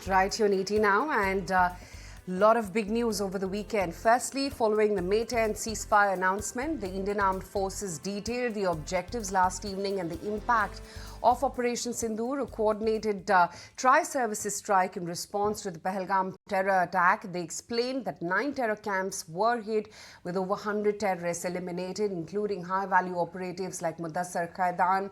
right here on ET Now, and lot of big news over the weekend. Firstly, following the May 10 ceasefire announcement, the Indian Armed Forces detailed the objectives last evening and the impact of Operation Sindoor, a coordinated tri-services strike in response to the Pahalgam terror attack. They explained that 9 terror camps were hit with over 100 terrorists eliminated, including high-value operatives like Mudassar Khaidan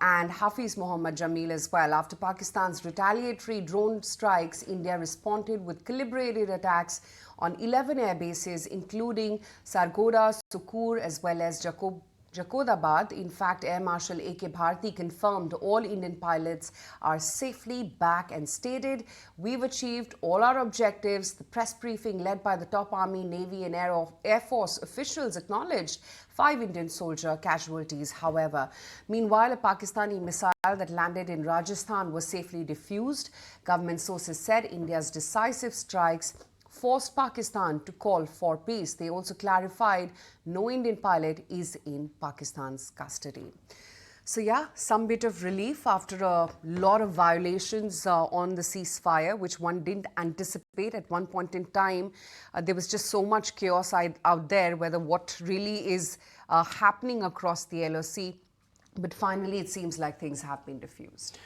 and Hafiz Mohammad Jamil as well. After Pakistan's retaliatory drone strikes, India responded with calibrated attacks on 11 air bases, including Sargodha, Sukur, as well as Jakodabad. In fact, Air Marshal A.K. Bharti confirmed all Indian pilots are safely back and stated, "We've achieved all our objectives." The press briefing led by the top Army, Navy and Air Force officials acknowledged 5 Indian soldier casualties, however. Meanwhile, a Pakistani missile that landed in Rajasthan was safely defused. Government sources said India's decisive strikes forced Pakistan to call for peace. They also clarified no Indian pilot is in Pakistan's custody. So yeah, some bit of relief after a lot of violations on the ceasefire, which one didn't anticipate. At one point in time, there was just so much chaos out there, whether what really is happening across the LOC. But finally, it seems like things have been diffused.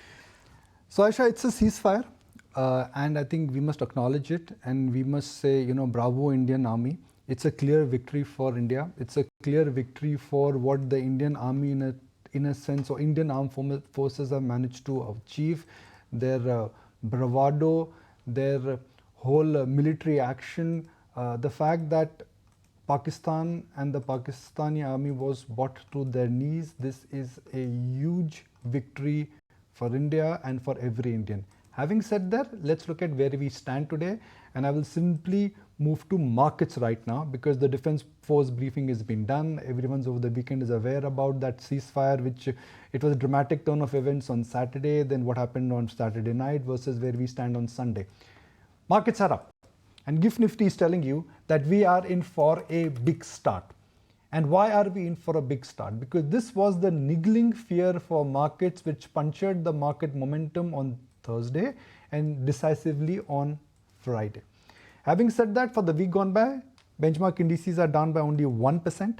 So Aisha, it's a ceasefire. And I think we must acknowledge it, and we must say, bravo Indian Army. It's a clear victory for India. It's a clear victory for what the Indian Army in a sense, or Indian Armed Forces have managed to achieve. Their bravado, their whole military action, the fact that Pakistan and the Pakistani army was brought to their knees. This is a huge victory for India and for every Indian. Having said that, let's look at where we stand today, and I will simply move to markets right now because the Defence Force briefing has been done. Everyone's over the weekend is aware about that ceasefire, which it was a dramatic turn of events on Saturday, then what happened on Saturday night versus where we stand on Sunday. Markets are up, and GIFT Nifty is telling you that we are in for a big start. And why are we in for a big start? Because this was the niggling fear for markets which punctured the market momentum on Thursday and decisively on Friday. Having said that, for the week gone by, benchmark indices are down by only 1%.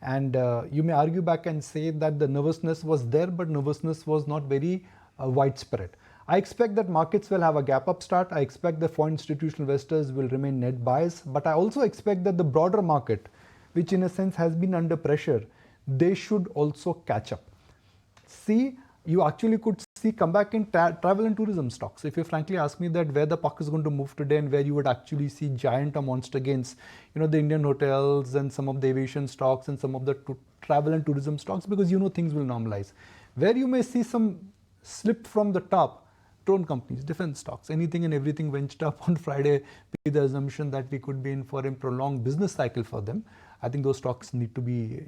And you may argue back and say that the nervousness was there, but nervousness was not very widespread. I expect that markets will have a gap up start. I expect the foreign institutional investors will remain net buyers. But I also expect that the broader market, which in a sense has been under pressure, they should also catch up. See, you actually could see comeback in travel and tourism stocks. If you frankly ask me that where the puck is going to move today and where you would actually see giant or monster gains, the Indian hotels and some of the aviation stocks and some of the travel and tourism stocks, because things will normalize. Where you may see some slip from the top, drone companies, defense stocks, anything and everything went up on Friday with the assumption that we could be in for a prolonged business cycle for them. I think those stocks need to be,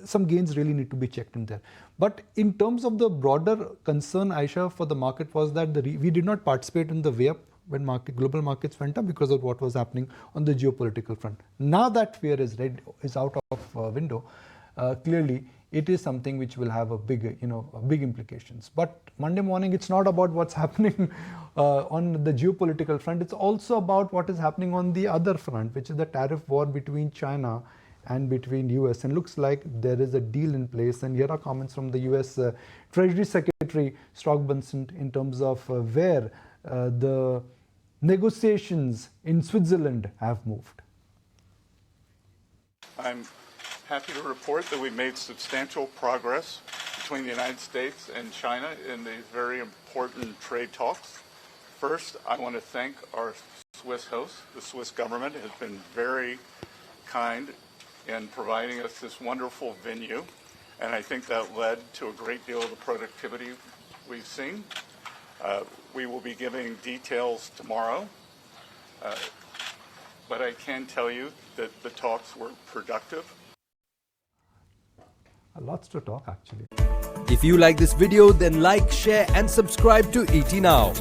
some gains really need to be checked in there. But in terms of the broader concern, Aisha, for the market was that we did not participate in the way up when global markets went up because of what was happening on the geopolitical front. Now that fear is out of window, clearly it is something which will have a big implications. But Monday morning, it's not about what's happening on the geopolitical front. It's also about what is happening on the other front, which is the tariff war between China and between US, and looks like there is a deal in place. And here are comments from the US Treasury Secretary Strock Benson in terms of where the negotiations in Switzerland have moved. I'm happy to report that we made substantial progress between the United States and China in these very important trade talks. First, I want to thank our Swiss host. The Swiss government has been very kind in providing us this wonderful venue, and I think that led to a great deal of the productivity we've seen. We will be giving details tomorrow, but I can tell you that the talks were productive. Lots to talk, actually. If you like this video, then like, share and subscribe to ET Now.